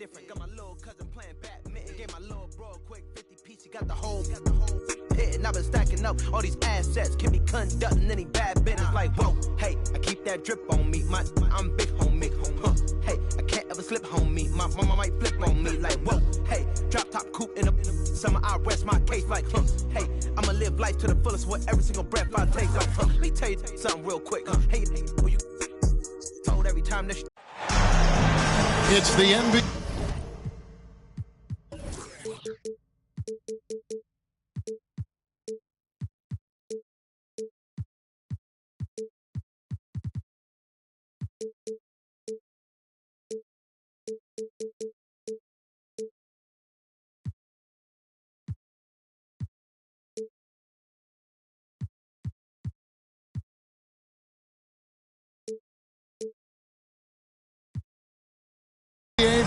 Different, got my little cousin playing badminton. Gave my little bro a quick 50 piece, he got the whole pit. And I've been stacking up all these assets, can be conducting any bad business. Like, whoa, hey, I keep that drip on me. I'm big homie, hey, I can't ever slip homie. My mama might flip on me. Like, whoa, hey, drop top coupe in the summer, I rest my case. Like, hey, I'ma live life to the fullest with every single breath I take. Like, let me tell you something real quick. Hey, who you told every time this. It's the NBA.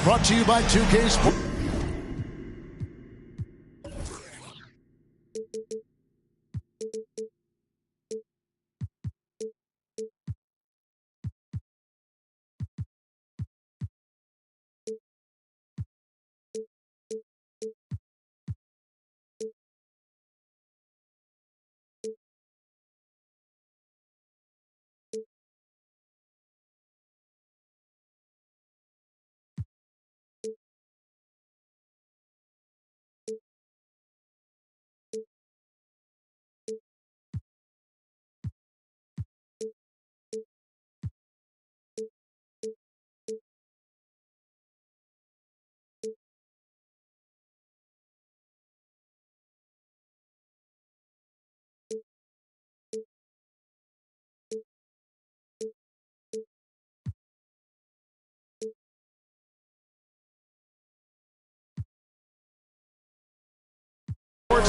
Brought to you by 2K Sports.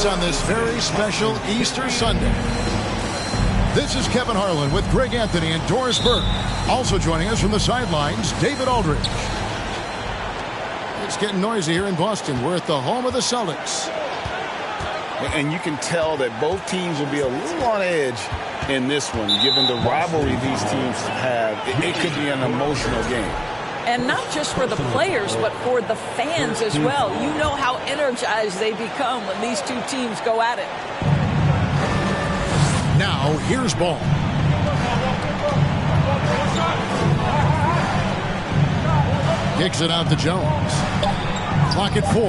On this very special Easter Sunday. This is Kevin Harlan with Greg Anthony and Doris Burke. Also joining us from the sidelines, David Aldridge. It's getting noisy here in Boston. We're at the home of the Celtics. And you can tell that both teams will be a little on edge in this one, given the rivalry these teams have. It could be an emotional game. And not just for the players, but for the fans as well. You know how energized they become when these two teams go at it. Now, here's ball. Kicks it out to Jones. Clock at 4.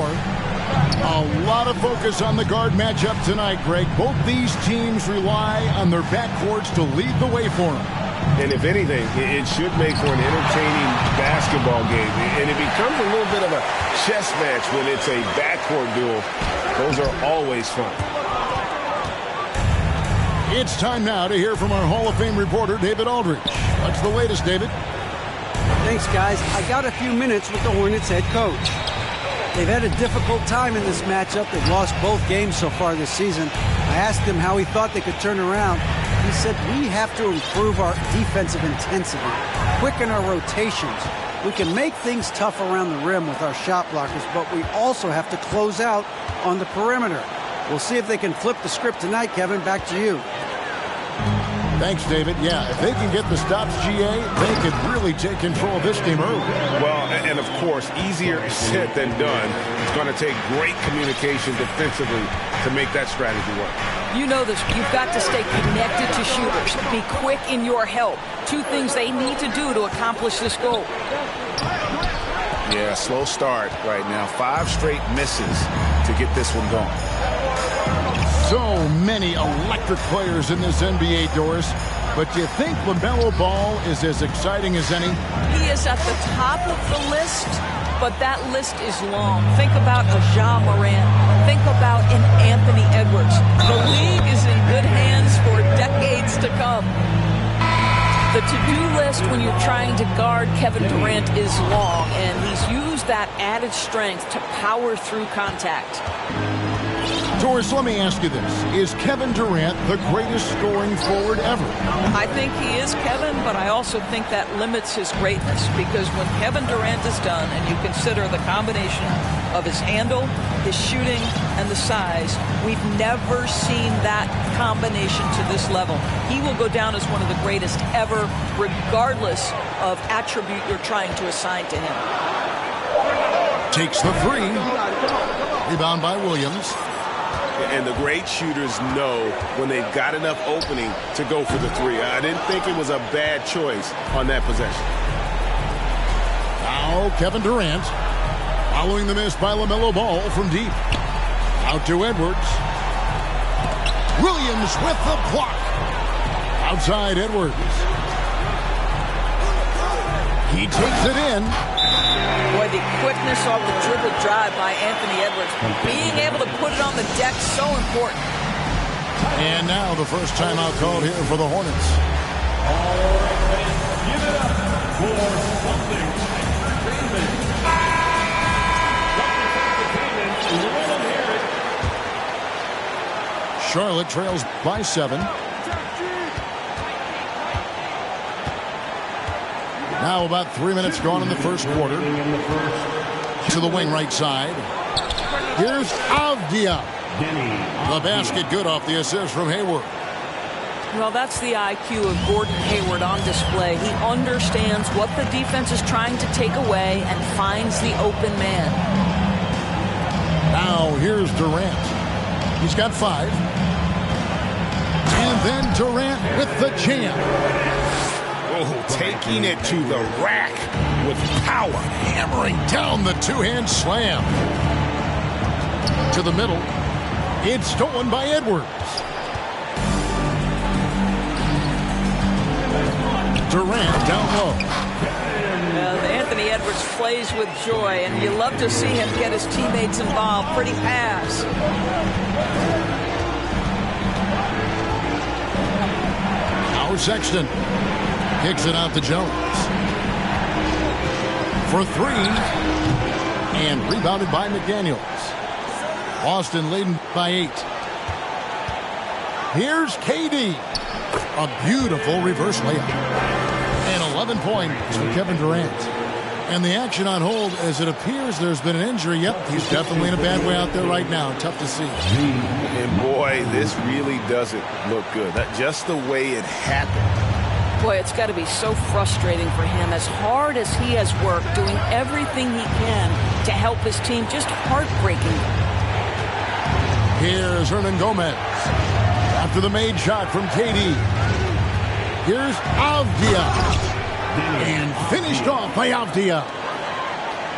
A lot of focus on the guard matchup tonight, Greg. Both these teams rely on their backcourts to lead the way for them. And if anything, it should make for an entertaining basketball game. And it becomes a little bit of a chess match when it's a backcourt duel. Those are always fun. It's time now to hear from our Hall of Fame reporter, David Aldridge. What's the latest, David? Thanks, guys. I got a few minutes with the Hornets head coach. They've had a difficult time in this matchup. They've lost both games so far this season. I asked him how he thought they could turn around. He said, we have to improve our defensive intensity, quicken our rotations. We can make things tough around the rim with our shot blockers, but we also have to close out on the perimeter. We'll see if they can flip the script tonight, Kevin. Back to you. Thanks, David. Yeah, if they can get the stops, GA, they could really take control of this game early. Well, and of course, easier said than done. It's going to take great communication defensively to make that strategy work. You know this. You've got to stay connected to shooters. Be quick in your help. Two things they need to do to accomplish this goal. Yeah, slow start right now. 5 straight misses to get this one going. So many electric players in this NBA, Doris. But do you think LaMelo Ball is as exciting as any? He is at the top of the list, but that list is long. Think about a Ja Morant. Think about an Anthony Edwards. The league is in good hands for decades to come. The to-do list when you're trying to guard Kevin Durant is long, and he's used that added strength to power through contact. Doris, let me ask you this. Is Kevin Durant the greatest scoring forward ever? I think he is, Kevin, but I also think that limits his greatness, because when Kevin Durant is done and you consider the combination of his handle, his shooting, and the size, we've never seen that combination to this level. He will go down as one of the greatest ever, regardless of attribute you're trying to assign to him. Takes the three. Rebound by Williams. And the great shooters know when they've got enough opening to go for the three. I didn't think it was a bad choice on that possession. Now Kevin Durant. Following the miss by LaMelo Ball from deep. Out to Edwards. Williams with the block. Outside Edwards. He takes it in. Boy, the quickness off the dribble drive by Anthony Edwards. Being able to put it on the deck, so important. And now the first timeout called here for the Hornets. All right, give it up for something entertainment. Charlotte trails by 7. Now about 3 minutes gone in the first quarter. To the wing right side. Here's Avdia. The basket good off the assist from Hayward. Well, that's the IQ of Gordon Hayward on display. He understands what the defense is trying to take away and finds the open man. Now here's Durant. He's got 5. And then Durant with the jam. Oh, taking it to the rack with power. Hammering down the two-hand slam. To the middle. It's stolen by Edwards. Durant down low. Anthony Edwards plays with joy, and you love to see him get his teammates involved. Pretty pass. Now Sexton. Kicks it out to Jones. For 3. And rebounded by McDaniels. Boston leading by 8. Here's KD. A beautiful reverse layup. And 11 points for Kevin Durant. And the action on hold as it appears there's been an injury. Yep, he's definitely in a bad way out there right now. Tough to see. And boy, this really doesn't look good. Just the way it happened. Boy, it's got to be so frustrating for him. As hard as he has worked, doing everything he can to help his team, just heartbreaking. Here's Hernan Gomez. After the made shot from KD. Here's Avdia. And finished off by Avdia.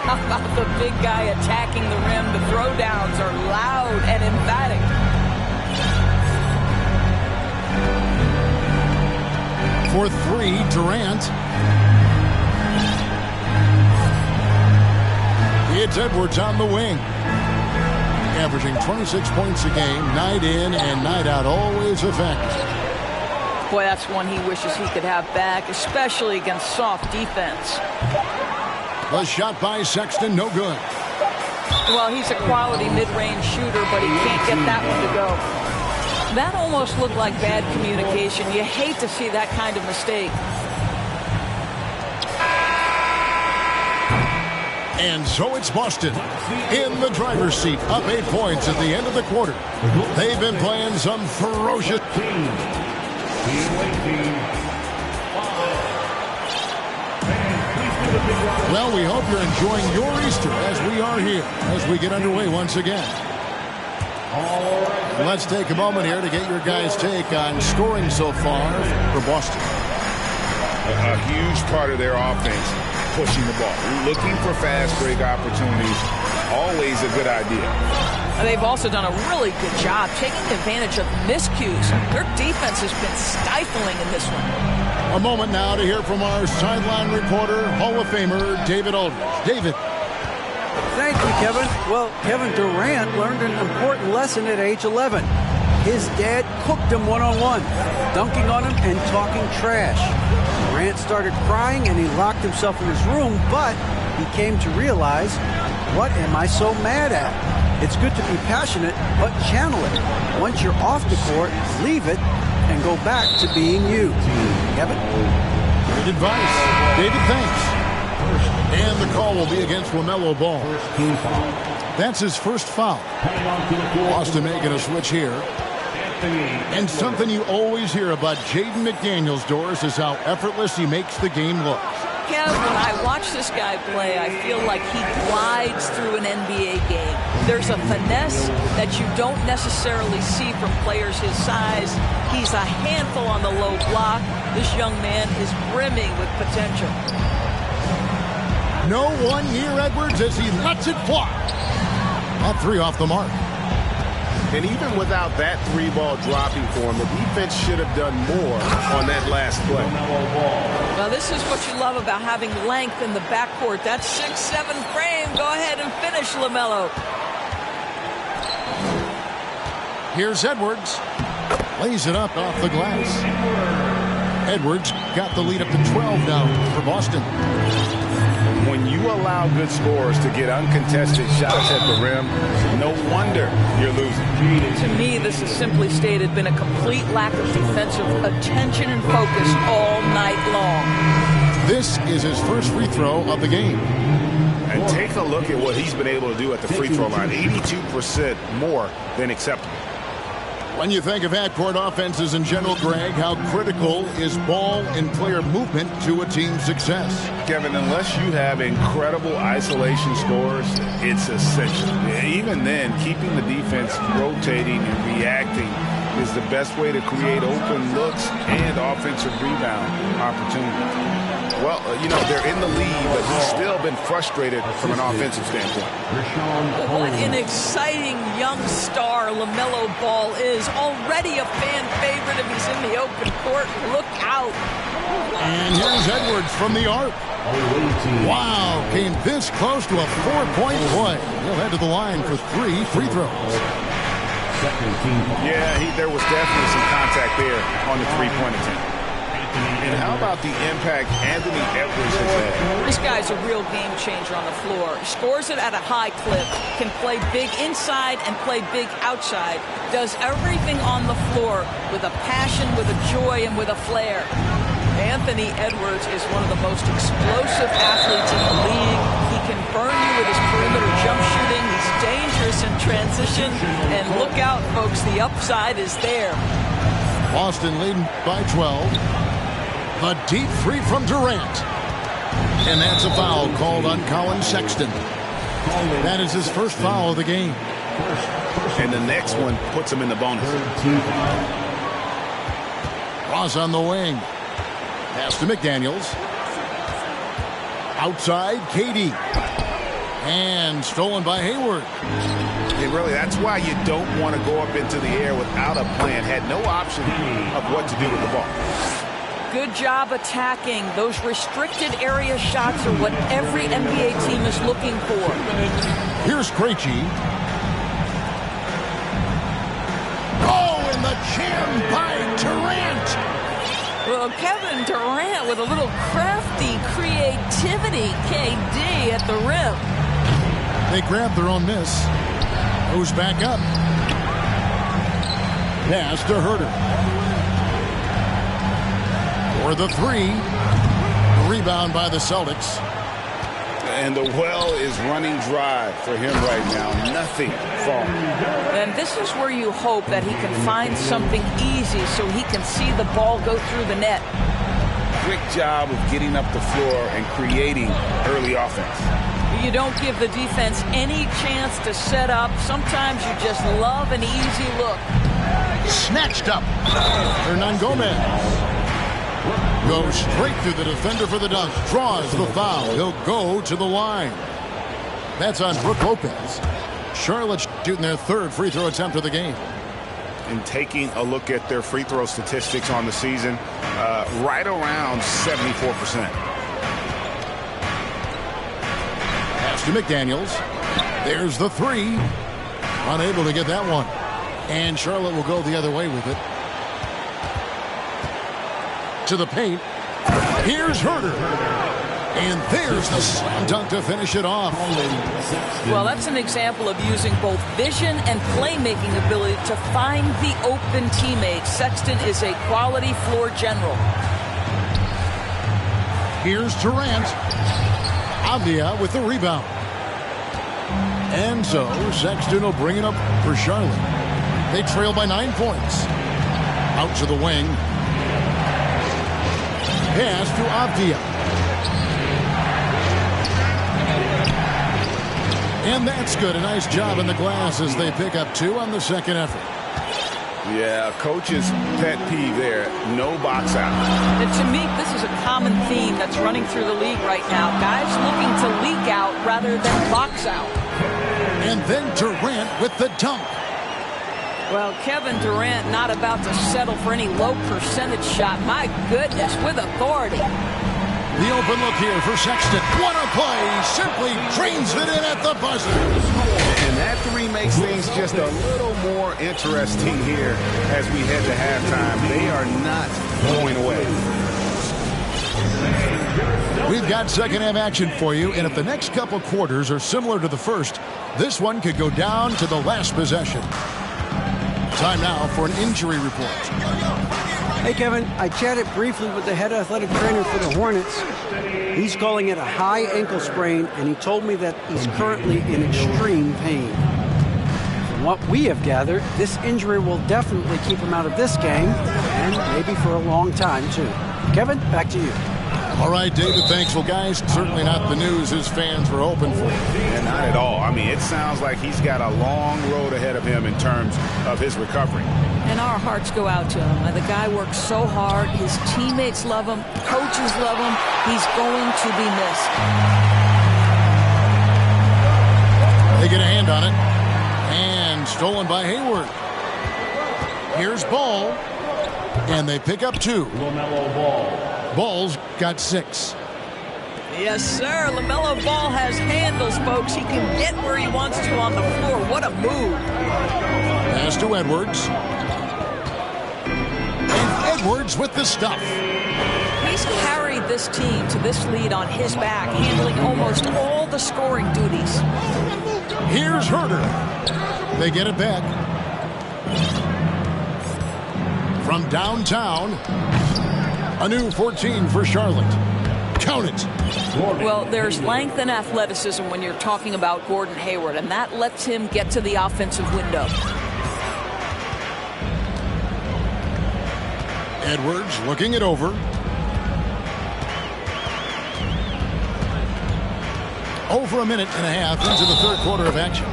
How about the big guy attacking the rim? The throwdowns are loud and emphatic. For 3, Durant. It's Edwards on the wing. Averaging 26 points a game, night in and night out, always effective. Boy, that's one he wishes he could have back, especially against soft defense. The shot by Sexton, no good. Well, he's a quality mid-range shooter, but he can't get that one to go. That almost looked like bad communication. You hate to see that kind of mistake. And so it's Boston in the driver's seat, up 8 points at the end of the quarter. They've been playing some ferocious. Well, we hope you're enjoying your Easter as we are here, as we get underway once again. Let's take a moment here to get your guys' take on scoring so far for Boston. A huge part of their offense, pushing the ball. Looking for fast break opportunities, always a good idea. They've also done a really good job taking advantage of miscues. Their defense has been stifling in this one. A moment now to hear from our sideline reporter, Hall of Famer David Aldridge. David. Thank you, Kevin. Well, Kevin Durant learned an important lesson at age 11. His dad cooked him one-on-one, dunking on him and talking trash. Durant started crying and he locked himself in his room, but he came to realize, what am I so mad at? It's good to be passionate, but channel it. Once you're off the court, leave it and go back to being you. Kevin? Great advice. David, thanks. And the call will be against LaMelo Ball. That's his first foul. Boston making a switch here. And something you always hear about Jaden McDaniels, Doris, is how effortless he makes the game look. Kev, when I watch this guy play, I feel like he glides through an NBA game. There's a finesse that you don't necessarily see from players his size. He's a handful on the low block. This young man is brimming with potential. No one near Edwards as he lets it fly. That three off the mark. And even without that three-ball dropping for him, the defense should have done more on that last play. Well, this is what you love about having length in the backcourt. That 6'7" frame. Go ahead and finish, LaMelo. Here's Edwards. Lays it up off the glass. Edwards got the lead up to 12 now for Boston. When you allow good scorers to get uncontested shots at the rim, no wonder you're losing. To me, this is simply stated been a complete lack of defensive attention and focus all night long. This is his first free throw of the game. And take a look at what he's been able to do at the free throw line. 82% more than acceptable. When you think of half-court offenses in general, Greg, how critical is ball and player movement to a team's success? Kevin, unless you have incredible isolation scores, it's essential. Even then, keeping the defense rotating and reacting is the best way to create open looks and offensive rebound opportunities. Well, they're in the lead, but he's still been frustrated from an offensive standpoint. What an exciting young star LaMelo Ball is. Already a fan favorite if he's in the open court. Look out. And here's Edwards from the arc. Wow, came this close to a 4-point play. He'll head to the line for 3 free throws. Yeah, there was definitely some contact there on the three-point attempt. And how about the impact Anthony Edwards has had? This guy's a real game changer on the floor. He scores it at a high clip, can play big inside and play big outside, does everything on the floor with a passion, with a joy, and with a flair. Anthony Edwards is one of the most explosive athletes in the league. He can burn you with his perimeter jump shooting. He's dangerous in transition. And look out, folks, the upside is there. Boston leading by 12. A deep three from Durant. And that's a foul called on Colin Sexton. That is his first foul of the game. And the next one puts him in the bonus. Ross on the wing. Pass to McDaniels. Outside, KD. And stolen by Hayward. And really, that's why you don't want to go up into the air without a plan. Had no option of what to do with the ball. Good job attacking. Those restricted area shots are what every NBA team is looking for. Here's Krejci. Oh, and the jam by Durant. Well, Kevin Durant with a little crafty creativity. KD at the rim. They grab their own miss. Goes back up. Pass to Herter. For the three. Rebound by the Celtics. And the well is running dry for him right now. Nothing falling. And this is where you hope that he can find something easy so he can see the ball go through the net. Quick job of getting up the floor and creating early offense. You don't give the defense any chance to set up. Sometimes you just love an easy look. Snatched up. Hernangomez. Goes straight through the defender for the dunk. Draws the foul. He'll go to the line. That's on Brook Lopez. Charlotte shooting their third free throw attempt of the game. And taking a look at their free throw statistics on the season, right around 74%. Pass to McDaniels. There's the three. Unable to get that one. And Charlotte will go the other way with it. To the paint. Here's Herter. And there's the slam dunk to finish it off. Well, that's an example of using both vision and playmaking ability to find the open teammates. Sexton is a quality floor general. Here's Durant. Avdia with the rebound. And so Sexton will bring it up for Charlotte. They trail by 9 points. Out to the wing. Pass to Avdia. And that's good. A nice job in the glass as they pick up 2 on the second effort. Yeah, coach's pet peeve there. No box out. And to me, this is a common theme that's running through the league right now. Guys looking to leak out rather than box out. And then Durant with the dunk. Well, Kevin Durant not about to settle for any low percentage shot. My goodness, with authority. The open look here for Sexton. What a play. Simply drains it in at the buzzer. And that 3 makes things just a little more interesting here as we head to halftime. They are not going away. We've got second half action for you, and if the next couple quarters are similar to the first, this one could go down to the last possession. Time now for an injury report. Hey, Kevin, I chatted briefly with the head athletic trainer for the Hornets. He's calling it a high ankle sprain, and he told me that he's currently in extreme pain. From what we have gathered, this injury will definitely keep him out of this game, and maybe for a long time, too. Kevin, back to you. All right, David, thanks. Well, guys, certainly not the news his fans were hoping for. And not at all. I mean, it sounds like he's got a long road ahead of him in terms of his recovery. And our hearts go out to him. The guy works so hard. His teammates love him. Coaches love him. He's going to be missed. They get a hand on it. And stolen by Hayward. Here's Ball. And they pick up 2. LaMelo Ball. Ball's got 6. Yes, sir. LaMelo Ball has handles, folks. He can get where he wants to on the floor. What a move. Pass to Edwards. And Edwards with the stuff. He's carried this team to this lead on his back, handling almost all the scoring duties. Here's Herter. They get it back. From downtown, a new 14 for Charlotte. Count it. Well, there's length and athleticism when you're talking about Gordon Hayward, and that lets him get to the offensive window. Edwards looking it over. Over a minute and a half into the third quarter of action.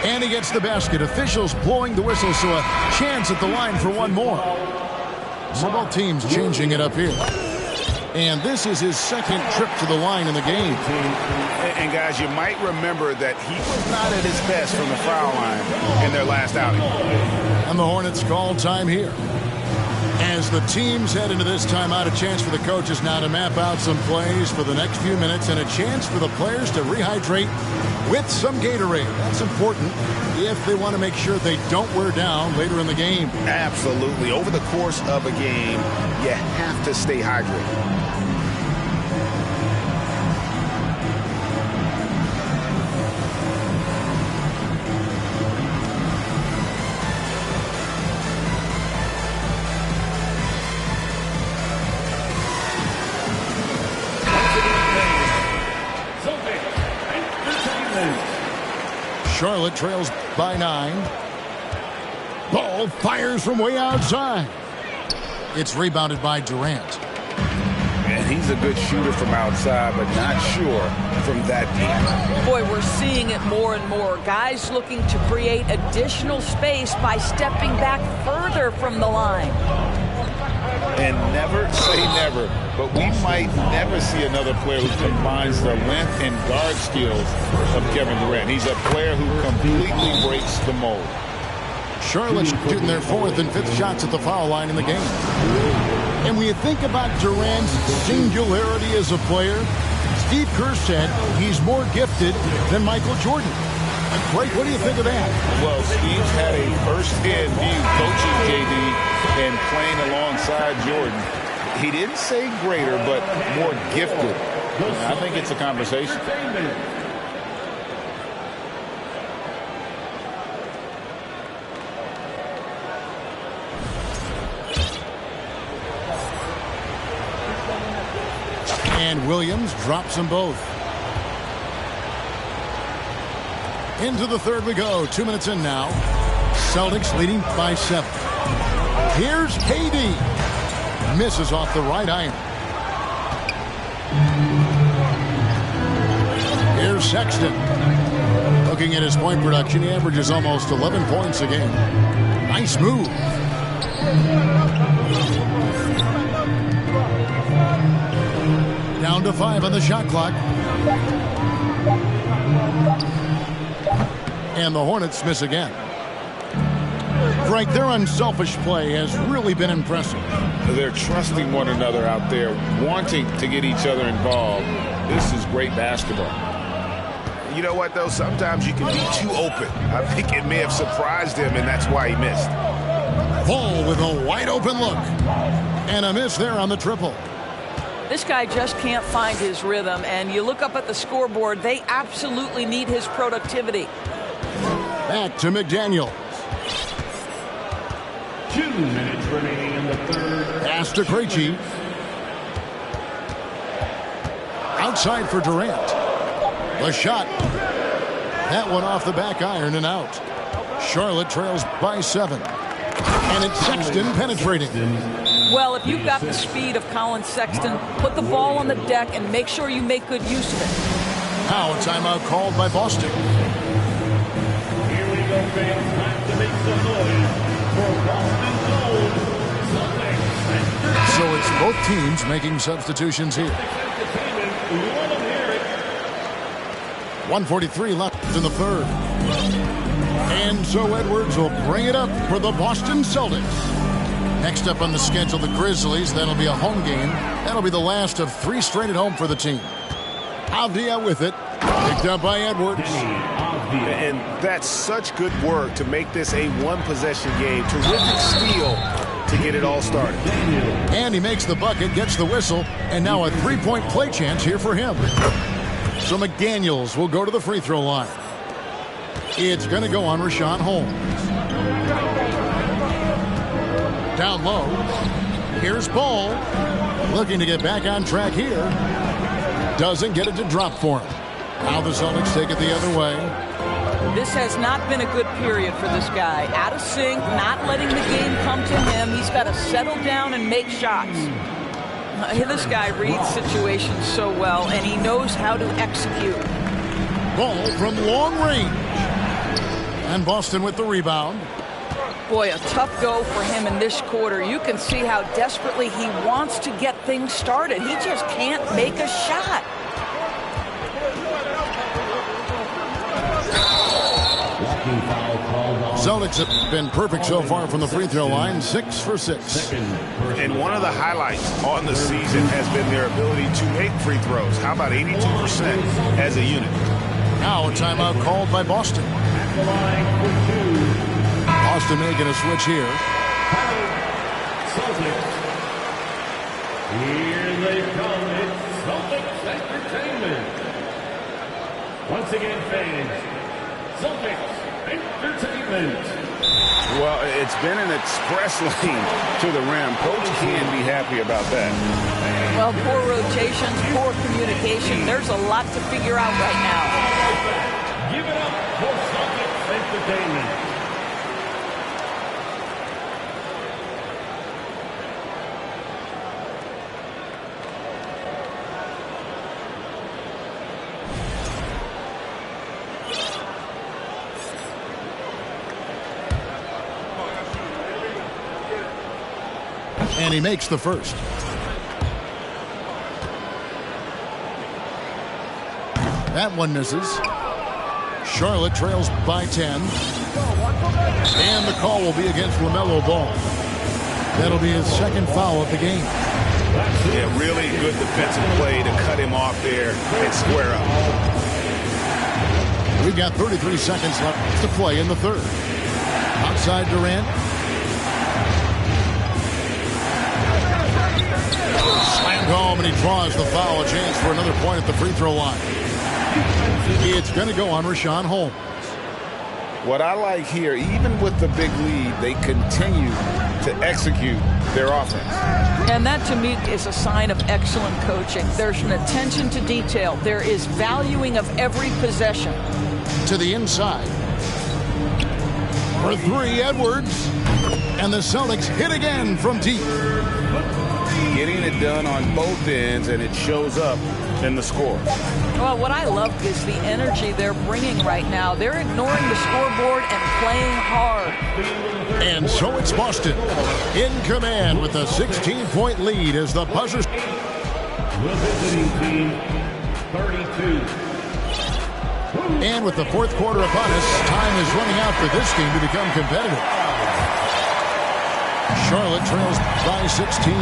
And he gets the basket. Officials blowing the whistle, so a chance at the line for one more. So both teams changing it up here. And this is his second trip to the line in the game. And guys, you might remember that he was not at his best from the foul line in their last outing. And the Hornets call time here. As the teams head into this timeout, a chance for the coaches now to map out some plays for the next few minutes and a chance for the players to rehydrate with some Gatorade. That's important if they want to make sure they don't wear down later in the game. Absolutely. Over the course of a game, you have to stay hydrated. Charlotte trails by 9. Ball fires from way outside. It's rebounded by Durant. And he's a good shooter from outside, but not sure from that deep. Boy, we're seeing it more and more. Guys looking to create additional space by stepping back further from the line. And never say never, but we might never see another player who combines the length and guard skills of Kevin Durant. He's a player who completely breaks the mold. Charlotte shooting their 4th and 5th shots at the foul line in the game. And when you think about Durant's singularity as a player, Steve Kerr said he's more gifted than Michael Jordan. Blake, what do you think of that? Well, Steve's had a first-hand view coaching KD and playing alongside Jordan. He didn't say greater, but more gifted. I think it's a conversation. And Williams drops them both. Into the third we go. 2 minutes in now. Celtics leading by 7. Here's KD. Misses off the right iron. Here's Sexton. Looking at his point production, he averages almost 11 points a game. Nice move. Down to 5 on the shot clock. And the Hornets miss again. Frank, their unselfish play has really been impressive. They're trusting one another out there, wanting to get each other involved. This is great basketball. You know what, though? Sometimes you can be too open. I think it may have surprised him, and that's why he missed. Paul with a wide open look. And a miss there on the triple. This guy just can't find his rhythm, and you look up at the scoreboard, they absolutely need his productivity. Back to McDaniels. 2 minutes remaining in the third. Pass to Krejci. Outside for Durant. The shot. That one off the back iron and out. Charlotte trails by 7. And it's Sexton penetrating. Well, if you've got the speed of Colin Sexton, put the ball on the deck and make sure you make good use of it. Now a timeout called by Boston. Here we go, fans. Time to make some noise for Boston Gold. So it's both teams making substitutions here. 1:43 left in the third. And so Edwards will bring it up for the Boston Celtics. Next up on the schedule, the Grizzlies. That'll be a home game. That'll be the last of 3 straight at home for the team. Avdia with it. Picked up by Edwards. And that's such good work to make this a one-possession game. Terrific steal to get it all started. And he makes the bucket, gets the whistle, and now a 3-point play chance here for him. So McDaniels will go to the free throw line. It's going to go on Richaun Holmes. Down low. Here's Ball. Looking to get back on track here. Doesn't get it to drop for him. Now the Celtics take it the other way. This has not been a good period for this guy. Out of sync, not letting the game come to him. He's got to settle down and make shots. This guy reads situations so well, and he knows how to execute. Ball from long range. And Boston with the rebound. Boy, a tough go for him in this quarter. You can see how desperately he wants to get things started. He just can't make a shot. Celtics have been perfect so far from the free throw line, 6 for 6. And one of the highlights on the season has been their ability to make free throws. How about 82% as a unit? Now a timeout called by Boston. Boston making a switch here. Celtics. Here they come. It's Celtics Entertainment. Once again, fans, Celtics Entertainment. Well, it's been an express lane to the rim. Coach can't be happy about that. Well, poor rotations, poor communication. There's a lot to figure out right now. Give it up for Celtics Entertainment. And he makes the first. That one misses. Charlotte trails by 10. And the call will be against LaMelo Ball. That'll be his second foul of the game. Yeah, really good defensive play to cut him off there and square up. We've got 33 seconds left to play in the third. Outside Durant. Slammed home, and he draws the foul. A chance for another point at the free throw line. It's going to go on Richaun Holmes. What I like here, even with the big lead, they continue to execute their offense. And that, to me, is a sign of excellent coaching. There's an attention to detail. There is valuing of every possession. To the inside. For 3, Edwards. And the Celtics hit again from deep. Getting it done on both ends, and it shows up in the score. Well, what I love is the energy they're bringing right now. They're ignoring the scoreboard and playing hard. And so it's Boston in command with a 16-point lead as the buzzer. The visiting team, 32. And with the fourth quarter upon us, time is running out for this game to become competitive. Charlotte trails by 16.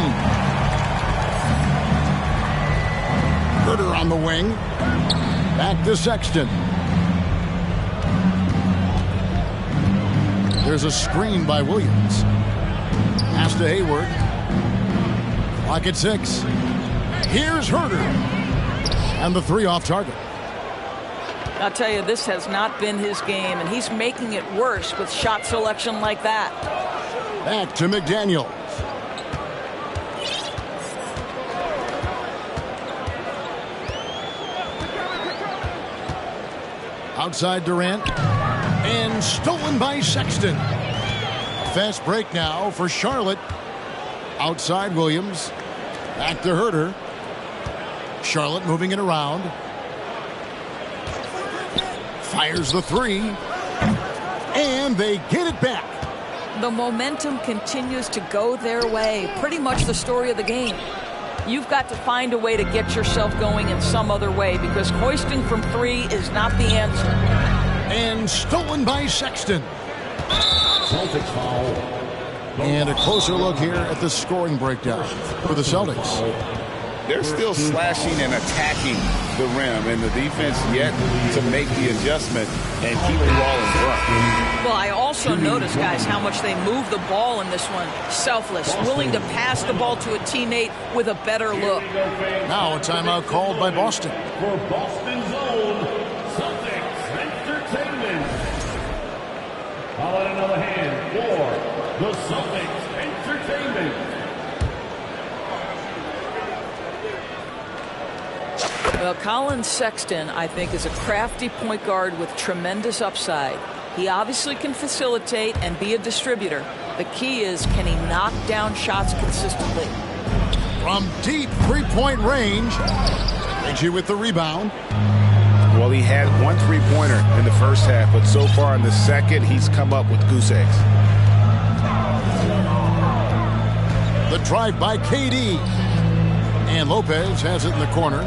Herder on the wing. Back to Sexton. There's a screen by Williams. Pass to Hayward. Clock at 6. Here's Herder. And the 3 off target. I'll tell you, this has not been his game, and he's making it worse with shot selection like that. Back to McDaniels. Outside Durant. And stolen by Sexton. Fast break now for Charlotte. Outside Williams. Back to Herder. Charlotte moving it around. Fires the 3. And they get it back. The momentum continues to go their way. Pretty much the story of the game. You've got to find a way to get yourself going in some other way, because hoisting from 3 is not the answer. And stolen by Sexton. Celtics foul. And a closer look here at the scoring breakdown for the Celtics. They're still slashing and attacking the rim, and the defense yet to make the adjustment and keep the ball in front. Well, I also notice, guys, how much they move the ball in this one. Selfless, willing to pass the ball to a teammate with a better look. Now a timeout called by Boston. For Boston's own Celtics Entertainment. How about another hand for the Celtics Entertainment? Well, Colin Sexton, I think, is a crafty point guard with tremendous upside. He obviously can facilitate and be a distributor. The key is, can he knock down shots consistently? From deep three-point range. Reggie with the rebound. Well, he had 1 3-pointer in the first half, but so far in the second, he's come up with goose eggs. The drive by KD. And Lopez has it in the corner.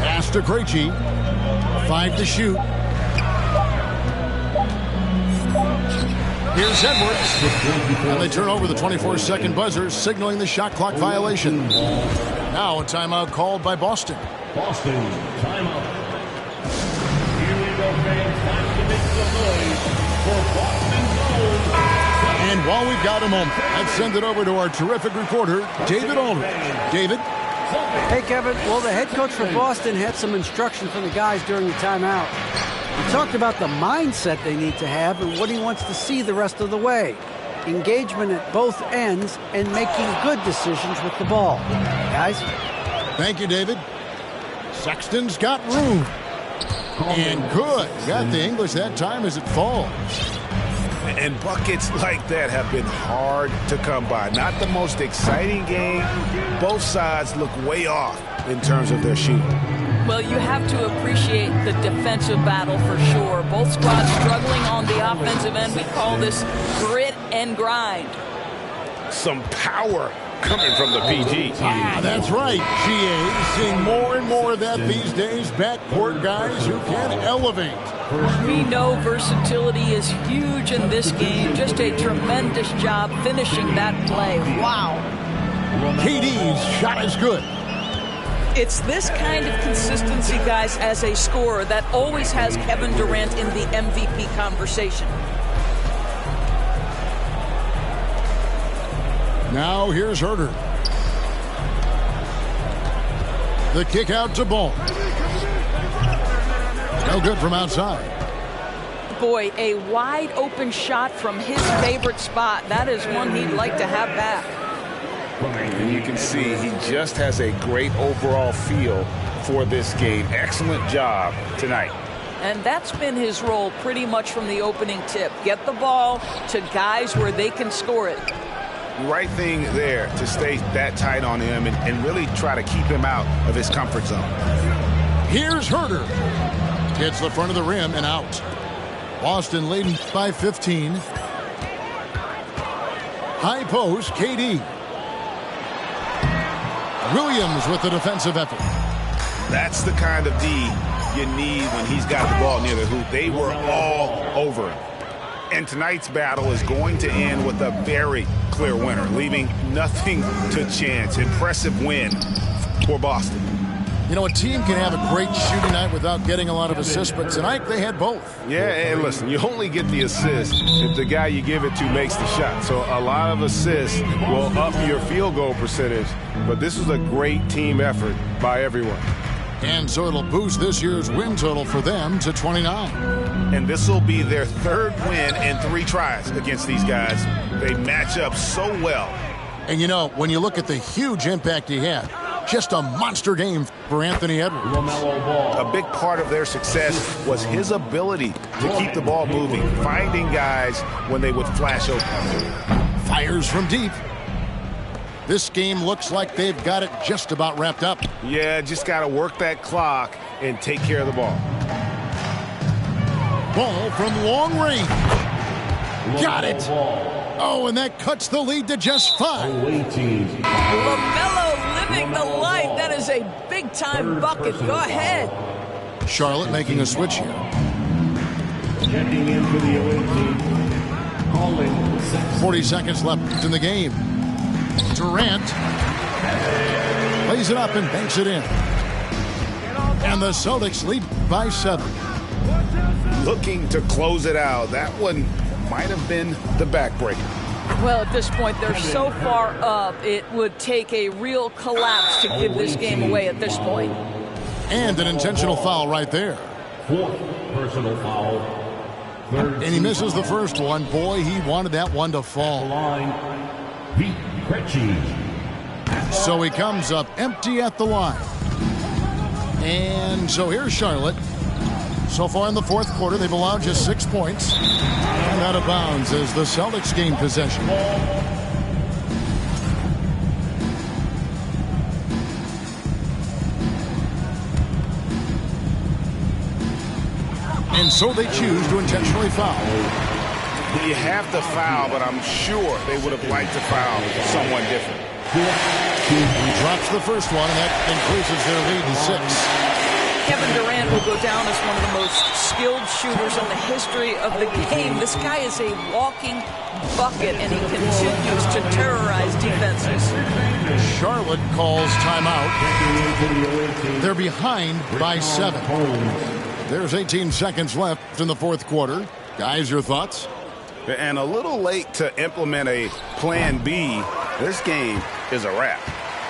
Pass to Krejci. 5 to shoot. Here's Edwards. And they turn over the 24-second buzzer, signaling the shot clock violation. Now a timeout called by Boston. Boston, timeout. Here we go, fans. Time to make some noise for Boston's own. And while we've got a moment, let's send it over to our terrific reporter, David Aldridge. David? Hey, Kevin. Well, the head coach for Boston had some instruction for the guys during the timeout. He talked about the mindset they need to have and what he wants to see the rest of the way. Engagement at both ends and making good decisions with the ball. Guys? Thank you, David. Sexton's got room. And good. Got the English that time as it falls. And buckets like that have been hard to come by. Not the most exciting game. Both sides look way off in terms of their shooting. Well, you have to appreciate the defensive battle for sure. Both squads struggling on the offensive end. We call this grit and grind. Some power coming from the PG. That's right, GA. Seeing more and more of that these days. Backcourt guys who can elevate. We know versatility is huge in this game. Just a tremendous job finishing that play. Wow. KD's shot is good. It's this kind of consistency, guys, as a scorer that always has Kevin Durant in the MVP conversation. Now here's Herder. The kick out to Ball. No good from outside. Boy, a wide open shot from his favorite spot. That is one he'd like to have back. And you can see he just has a great overall feel for this game. Excellent job tonight. And that's been his role pretty much from the opening tip. Get the ball to guys where they can score it. Right thing there to stay that tight on him and really try to keep him out of his comfort zone. Here's Herder. Hits the front of the rim and out. Boston leading by 15. High post, KD. Williams with the defensive effort. That's the kind of D you need when he's got the ball near the hoop. They were all over him. And tonight's battle is going to end with a very clear winner, leaving nothing to chance. Impressive win for Boston. You know, a team can have a great shooting night without getting a lot of assists, but tonight they had both. Yeah, and listen, you only get the assist if the guy you give it to makes the shot. So a lot of assists will up your field goal percentage, but this was a great team effort by everyone. And so it'll boost this year's win total for them to 29. And this will be their third win in 3 tries against these guys. They match up so well. And you know, when you look at the huge impact he had, just a monster game for Anthony Edwards. A big part of their success was his ability to keep the ball moving, finding guys when they would flash open. Fires from deep. This game looks like they've got it just about wrapped up. Yeah, just got to work that clock and take care of the ball. Ball from long range. Got it. Oh, and that cuts the lead to just 5. LaMelo living the life. That is a big-time bucket. Go ahead. Charlotte making a switch here. Checking in for the away team. Calling 40 seconds left in the game. Durant lays it up and banks it in. And the Celtics lead by 7. Looking to close it out. That one might have been the backbreaker. Well, at this point, they're so far up, it would take a real collapse to give this game away at this point. And an intentional foul right there. 4th personal foul. And he misses the first one. Boy, he wanted that one to fall. Line, Pete Precious. So he comes up empty at the line. And so here's Charlotte. So far in the 4th quarter, they've allowed just 6 points. And out of bounds as the Celtics gain possession. And so they choose to intentionally foul. You have to foul, but I'm sure they would have liked to foul someone different. He drops the first one, and that increases their lead to 6. Kevin Durant will go down as one of the most skilled shooters in the history of the game. This guy is a walking bucket, and he continues to terrorize defenses. Charlotte calls timeout. They're behind by 7. There's 18 seconds left in the 4th quarter. Guys, your thoughts? And a little late to implement a plan B. This game is a wrap.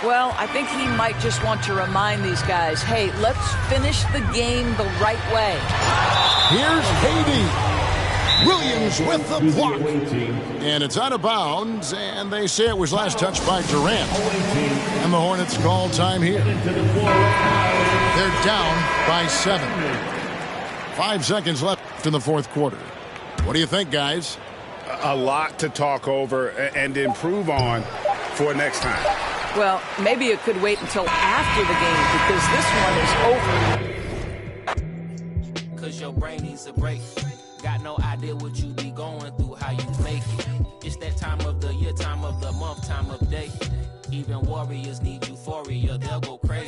Well, I think he might just want to remind these guys, hey, let's finish the game the right way. Here's KD. Williams with the block. And it's out of bounds, and they say it was last touched by Durant. And the Hornets call time here. They're down by 7. 5 seconds left in the 4th quarter. What do you think, guys? A lot to talk over and improve on for next time. Well, maybe it could wait until after the game because this one is over. Cause your brain needs a break. Got no idea what you be going through, how you make it. It's that time of the year, time of the month, time of day. Even warriors need euphoria, they'll go crazy.